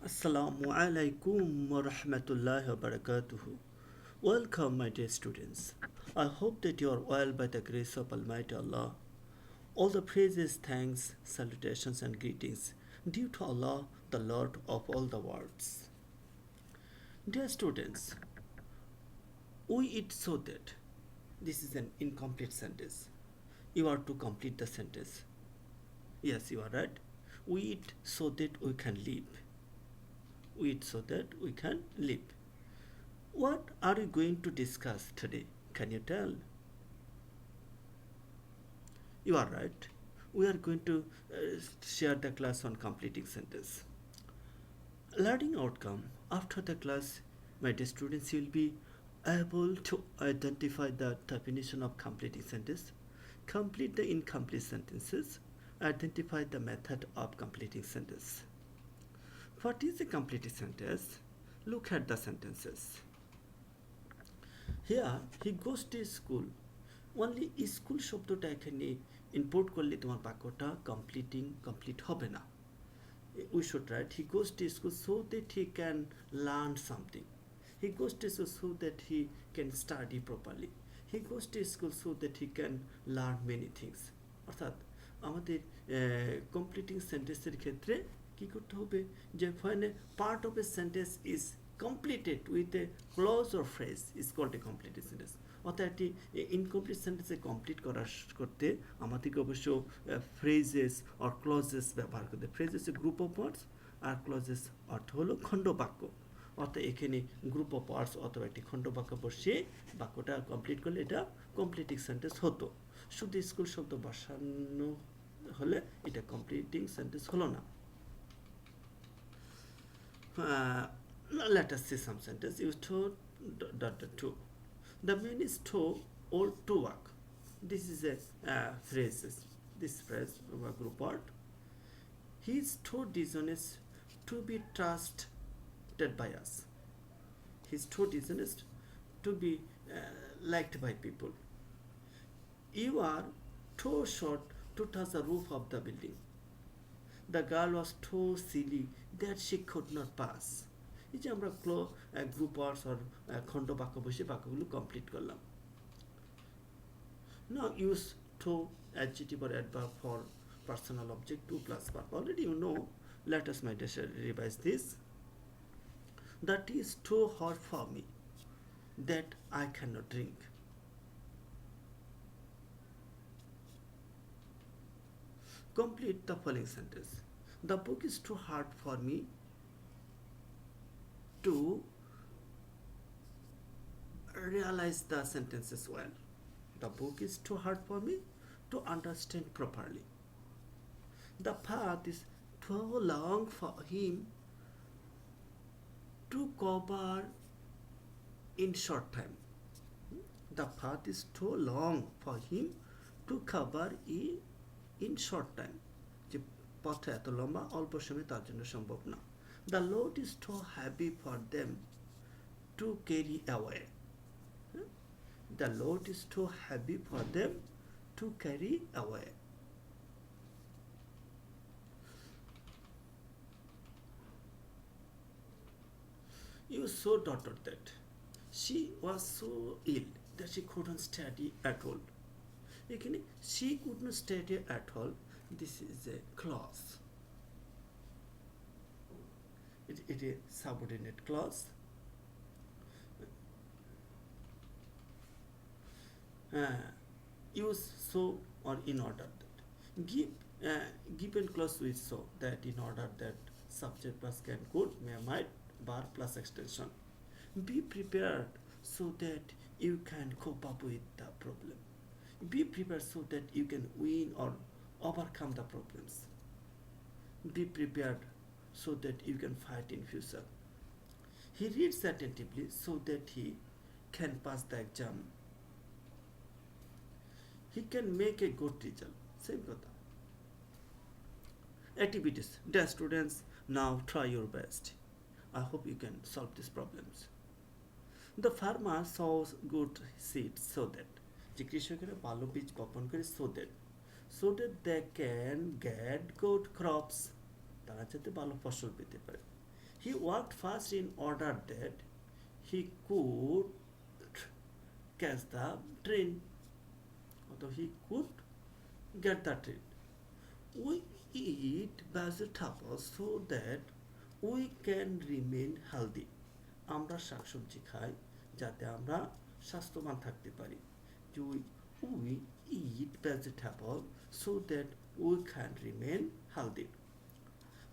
Assalamu alaikum wa rahmatullahi wa barakatuhu. Welcome, my dear students. I hope that you are well by the grace of Almighty Allah. All the praises, thanks, salutations, and greetings due to Allah, the Lord of all the worlds. Dear students, we eat so that this is an incomplete sentence. You are to complete the sentence. Yes, you are right. We eat so that we can live. We eat so that we can live. What are we going to discuss today? Can you tell? You are right. We are going to share the class on completing sentence. Learning outcome. After the class, my dear students will be able to identify the definition of completing sentence, complete the incomplete sentences, identify the method of completing sentence. What is a completed sentence? Look at the sentences. Here, he goes to school. Only school শব্দটা এখানে import করলে তোমার বাক্যটা complete হবে না। We should write he goes to school so that he can learn something. He goes to school so that he can study properly. He goes to school so that he can learn many things. অর্থাৎ আমাদের completing সেন্টেন্সের ক্ষেত্রে কি করতে হবে যে when a part of a sentence is completed with a clause or phrase is called a completed sentence. অর্থাৎ একটি ইনকমপ্লিট সেন্টেন্সে কমপ্লিট করতে আমাদেরকে অবশ্য ফ্রেজেস অর ক্লজেস ব্যবহার করতে। Phrases a group of words আর ক্লজেস অর্থ হলো খণ্ডবাক্য। অর্থাৎ এখানে গ্রুপ অফ ওয়ার্ডস অথবা একটি খণ্ডবাক্য বসিয়ে বাক্যটা কমপ্লিট করলে এটা কমপ্লিটিং সেন্টেন্স হতো। শুধু স্কুল শব্দ বসানো হলে এটা কমপ্লিটিং সেন্টেন্স হলো না। Let us see some sentence. You told ... The man is too old to work. This is a phrase. This phrase of a group word. He is too dishonest to be trusted by us. He is too dishonest to be liked by people. You are too short to touch the roof of the building. The girl was too silly that she could not pass. এই যে আমরা group ওয়ার্ডস আর খণ্ড বাক্য বসে বাক্যগুলো complete করলাম। Now use to adjective or adverb for personal object to plus verb. Already you know. Let us my dear revise this. That is too hot for me that I cannot drink. Complete the following sentence. The book is too hard for me to realize the sentences well. The book is too hard for me to understand properly. The path is too long for him to cover in short time. The path is too long for him to cover in short time. যে পথ এত লম্বা অল্প সময়ে তার জন্য সম্ভব না। The load is too heavy for them to carry away. The load is too heavy for them to carry away. You saw daughter that she was so ill that she couldn't study at all. এখানে she couldn't study at all. This is a clause. It is subordinate clause. Use so or in order that. Given clause with so that in order that subject plus can could may might bar plus extension. Be prepared so that you can cope up with the problem. Be prepared so that you can win or overcome the problems. Be prepared so that you can fight in future. He reads attentively so that he can pass the exam. He can make a good result. Same কথা. Activities. Dear students, now try your best. I hope you can solve these problems. The farmer sows good seeds so that যে কৃষকেরা ভালো বীজ বপন করে so that they can get good crops. তারা যাতে ভালো ফসল পেতে পারে। He worked fast in order that he could catch the train, or he could get the train. We eat vegetables so that we can remain healthy. আমরা শাকসবজি খাই যাতে আমরা স্বাস্থ্যবান থাকতে পারি। We eat vegetable so that we can remain healthy.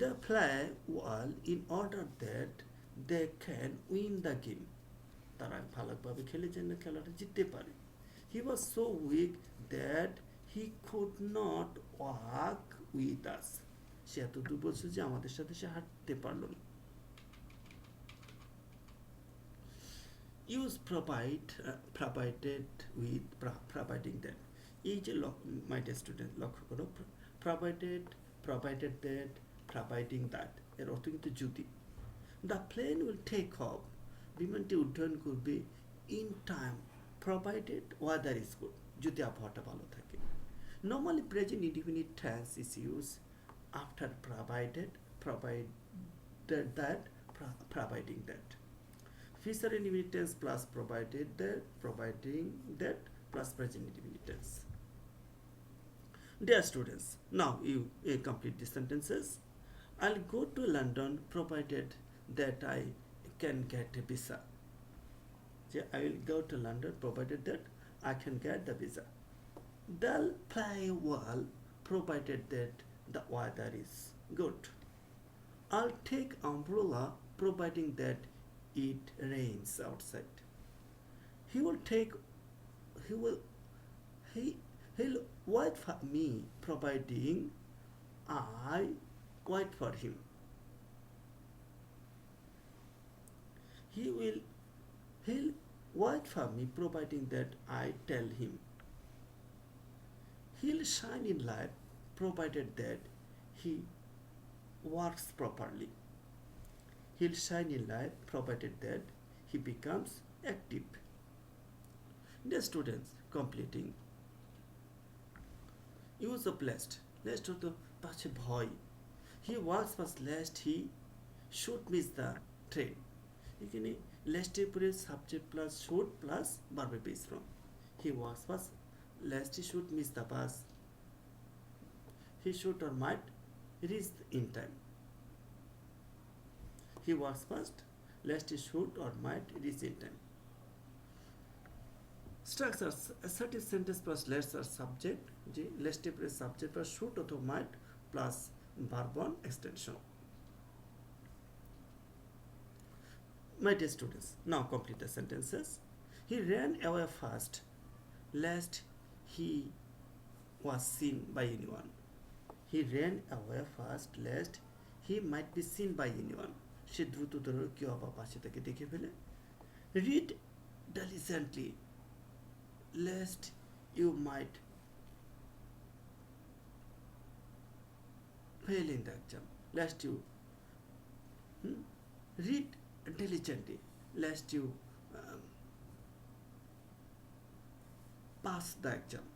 They play well in order that they can win the game. তারা ভালোভাবে খেলে যেন খেলাটা জিততে পারে। He was so weak that he could not walk with us. সে এত দুর্বল ছিল যে আমাদের সাথে সে হাঁটতে পারল না। Use provided with providing that. এই যে my dear student লক্ষ্য করো, provided that, providing that এর অর্থ কিন্তু যদি। The plane will take off. বিমানটি উড্ডয়ন করবে in time provided weather is good. যদি আবহাওয়াটা ভালো থাকে। Normally present indefinite tense is used after provided that, providing that. Future indefinite tense plus provided that, providing that plus present indefinite tense. Dear students, now you complete the sentences. I'll go to London provided that I can get a visa. I will go to London provided that I can get the visa. They'll play well provided that the weather is good. I'll take umbrella providing that it rains outside. He'll wait for me providing I wait for him. He'll wait for me providing that I tell him. He'll shine in life provided that he works properly. He'll shine in life provided that he becomes active. Dear students, completing. Use of lest. Lest হতো পাছে ভয়. He works fast lest he should miss the train. এখানে লেস্টের পরে subject plus should plus verb base form. He works fast lest he should miss the bus. He should or might reach in time. He works fast lest he should or might reach in time. Structures: assertive sentence plus lest are subject, যে লেস্টের পরে subject plus should অথবা মাইট plus verb on extension. My dear students, now complete the sentences. He ran away fast lest he was seen by anyone. He ran away fast lest he might be seen by anyone. সে দ্রুত দৌড়ে কেউ আবার পাশে থেকে দেখে ফেলে। Read diligently lest you might fail in the exam. Lest you read diligently lest you pass the exam.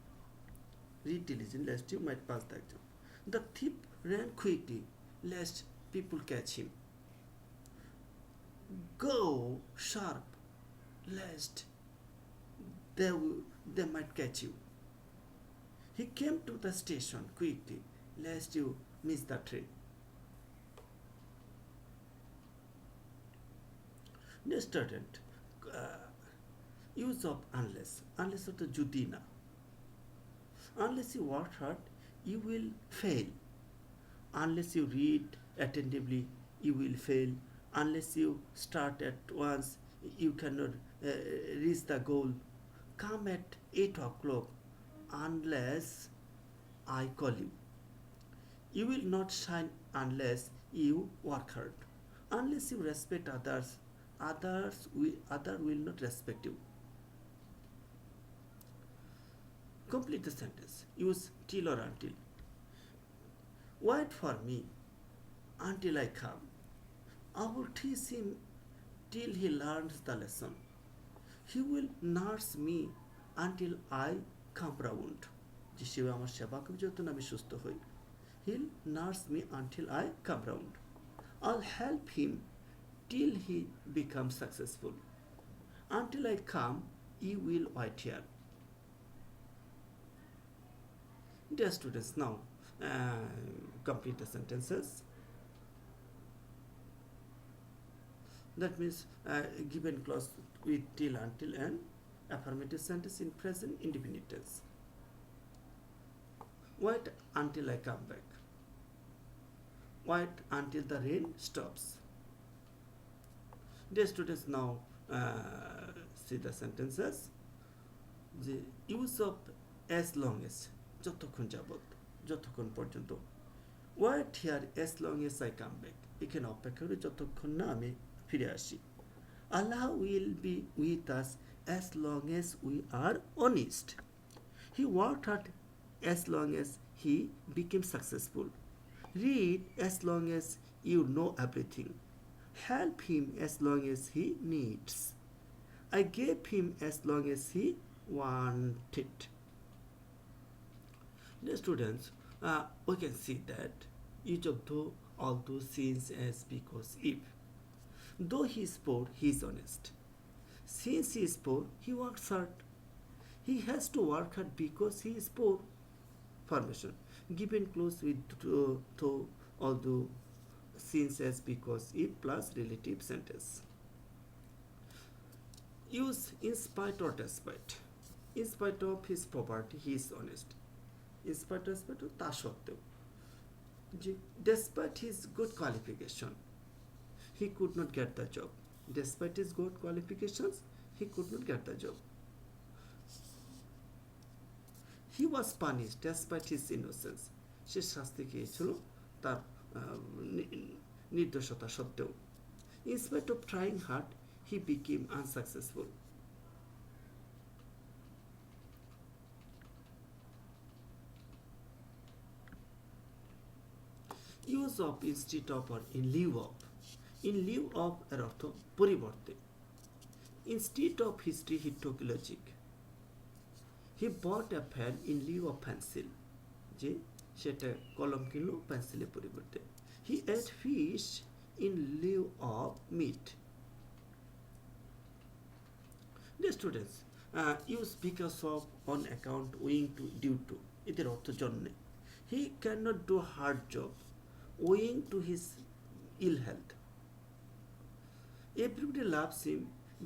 Read diligently lest you might pass the exam. The thief ran quickly lest people catch him. Go sharp lest they might catch you. He came to the station quickly lest you miss the train. Next student, use of unless. Unless হতো যদি না। Unless you work hard, you will fail. Unless you read attentively, you will fail. Unless you start at once, you cannot reach the goal. Come at 8 o'clock unless I call you. You will not shine unless you work hard. Unless you respect others, others will not respect you. Complete the sentence. Use till or until. Wait for me until I come. I will teach him till he learns the lesson. He will nurse me until I come round. যে সে আমার সেবা করবে যতক্ষণ আমি সুস্থ হই। He'll nurse me until I come round. I'll help him till he becomes successful. Until I come, you will wait here. Dear students, now complete the sentences. That means given clause with till, until, and affirmative sentence in present indefinite tense. Wait until I come back. Wait until the rain stops. Dear students, now see the sentences. The use of as long as, যতক্ষণ যাবত, যতক্ষণ পর্যন্ত। Wait here as long as I come back. এখানে অপেক্ষা করে যতক্ষণ না আমি ফিরে আসি। Allah will be with us as long as we are honest. He worked hard as long as he became successful. Read as long as you know everything. Help him as long as he needs. I gave him as long as he wanted. Dear students, we can see that each of all those scenes as because if. Though he is poor, he is honest. Since he is poor, he works hard. He has to work hard because he is poor. Formation given close with to all the since as because if plus relative sentence. Use in spite or despite. In spite of his poverty, he is honest. In spite of তা সত্ত্বেও, despite his good qualification, he could not get the job. Despite his good qualifications, he could not get the job. He was punished despite his innocence. সে শাস্তি খেয়েছিল তার নির্দোষতা সত্ত্বেও। In spite of trying hard, he became unsuccessful. Use of instead of or in lieu of. In lieu of এর অর্থ পরিবর্তে। Instead of history, he took logic. He bought a pen in lieu of pencil. যে সেটা কলম কিনলো পেন্সিলের পরিবর্তে। He ate fish in lieu of meat. Dear students, use because of, on account, owing to, due to. এদের অর্থ জন্যে। He cannot do hard job owing to his ill health. Everybody loves him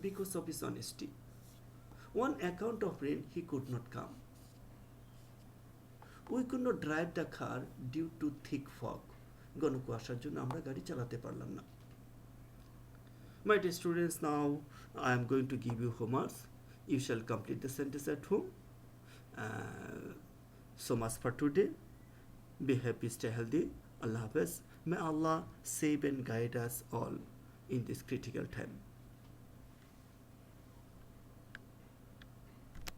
because of his honesty. On account of rain, he could not come. We could not drive the car due to thick fog. ঘন কুয়াশার জন্য আমরা গাড়ি চালাতে পারলাম না। My dear students, now I am going to give you homework. You shall complete the sentence at home. So much for today. Be happy, stay healthy. Allah Hafiz. May Allah save and guide us all in this critical time.